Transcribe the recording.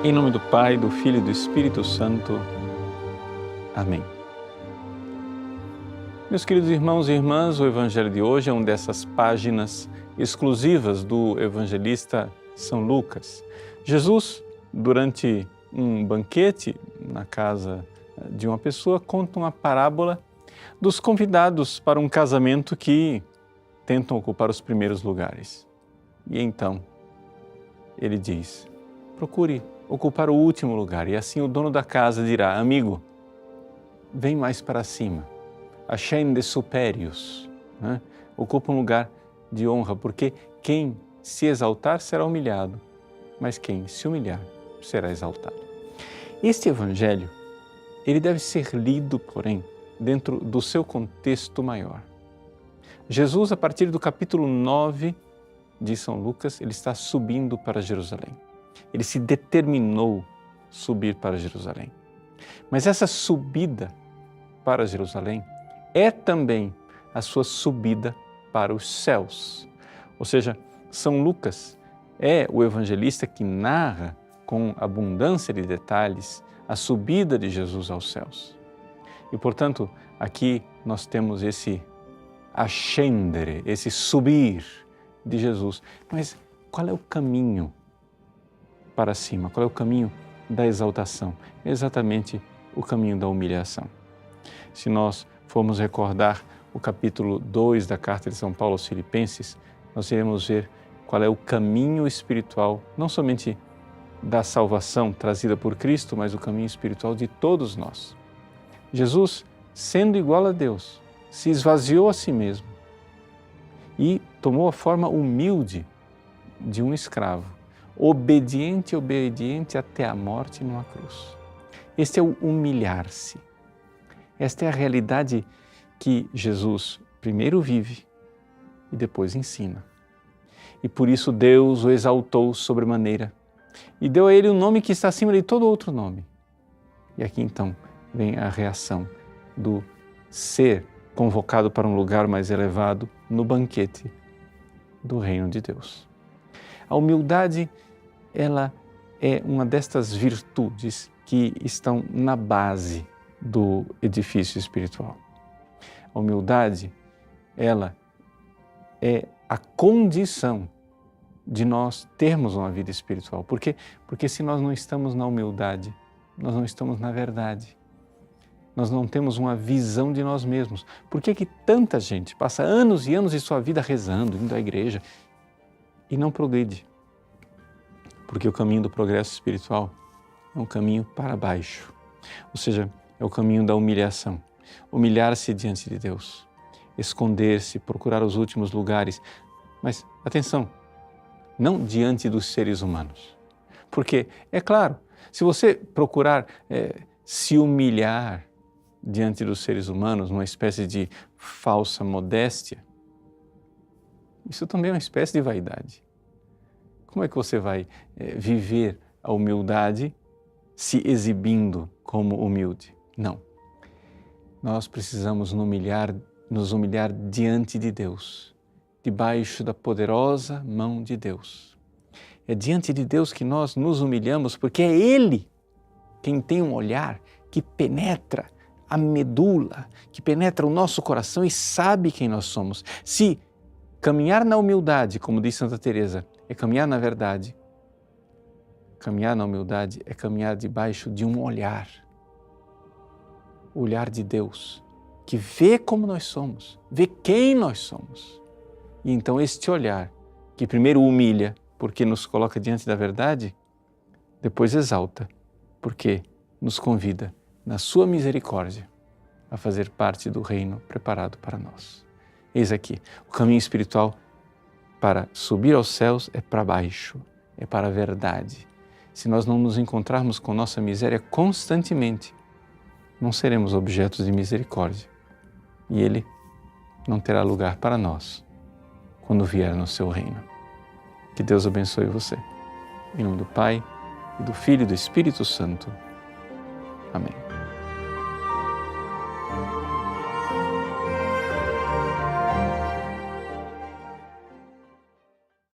Em nome do Pai, do Filho e do Espírito Santo. Amém. Meus queridos irmãos e irmãs, o Evangelho de hoje é uma dessas páginas exclusivas do evangelista São Lucas. Jesus, durante um banquete na casa de uma pessoa, conta uma parábola dos convidados para um casamento que tentam ocupar os primeiros lugares. E então, ele diz: procure ocupar o último lugar, e assim o dono da casa dirá: amigo, vem mais para cima, ascende superius, né? Ocupa um lugar de honra, porque quem se exaltar será humilhado, mas quem se humilhar será exaltado. Este evangelho, ele deve ser lido, porém, dentro do seu contexto maior. Jesus, a partir do capítulo 9 de São Lucas, ele está subindo para Jerusalém. Ele se determinou subir para Jerusalém. Mas essa subida para Jerusalém é também a sua subida para os céus. Ou seja, São Lucas é o evangelista que narra com abundância de detalhes a subida de Jesus aos céus. E, portanto, aqui nós temos esse ascendere, esse subir de Jesus. Mas qual é o caminho para cima? Qual é o caminho da exaltação? É exatamente o caminho da humilhação. Se nós formos recordar o capítulo 2 da carta de São Paulo aos Filipenses, nós iremos ver qual é o caminho espiritual, não somente da salvação trazida por Cristo, mas o caminho espiritual de todos nós. Jesus, sendo igual a Deus, se esvaziou a si mesmo e tomou a forma humilde de um escravo, obediente até a morte numa cruz. Este é o humilhar-se. Esta é a realidade que Jesus primeiro vive e depois ensina. E por isso Deus o exaltou sobremaneira e deu a ele um nome que está acima de todo outro nome. E aqui então vem a reação do ser convocado para um lugar mais elevado no banquete do reino de Deus. A humildade, ela é uma destas virtudes que estão na base do edifício espiritual. A humildade, ela é a condição de nós termos uma vida espiritual. Por quê? Porque se nós não estamos na humildade, nós não estamos na verdade. Nós não temos uma visão de nós mesmos. Por que que tanta gente passa anos e anos de sua vida rezando, indo à igreja e não progride? Porque o caminho do progresso espiritual é um caminho para baixo. Ou seja, é o caminho da humilhação. Humilhar-se diante de Deus, esconder-se, procurar os últimos lugares. Mas, atenção, não diante dos seres humanos. Porque, é claro, se você procurar se humilhar diante dos seres humanos, uma espécie de falsa modéstia, isso também é uma espécie de vaidade. Como é que você vai viver a humildade se exibindo como humilde? Não. Nós precisamos nos humilhar diante de Deus, debaixo da poderosa mão de Deus. É diante de Deus que nós nos humilhamos, porque é Ele quem tem um olhar que penetra a medula, que penetra o nosso coração e sabe quem nós somos. Se caminhar na humildade, como diz Santa Teresa, é caminhar na verdade, caminhar na humildade é caminhar debaixo de um olhar, o olhar de Deus, que vê como nós somos, vê quem nós somos. E então este olhar, que primeiro humilha, porque nos coloca diante da verdade, depois exalta, porque nos convida, na sua misericórdia, a fazer parte do reino preparado para nós. Eis aqui, o caminho espiritual para subir aos céus é para baixo, é para a verdade. Se nós não nos encontrarmos com nossa miséria constantemente, não seremos objetos de misericórdia. E Ele não terá lugar para nós quando vier no seu reino. Que Deus abençoe você. Em nome do Pai, e do Filho e do Espírito Santo. Amém.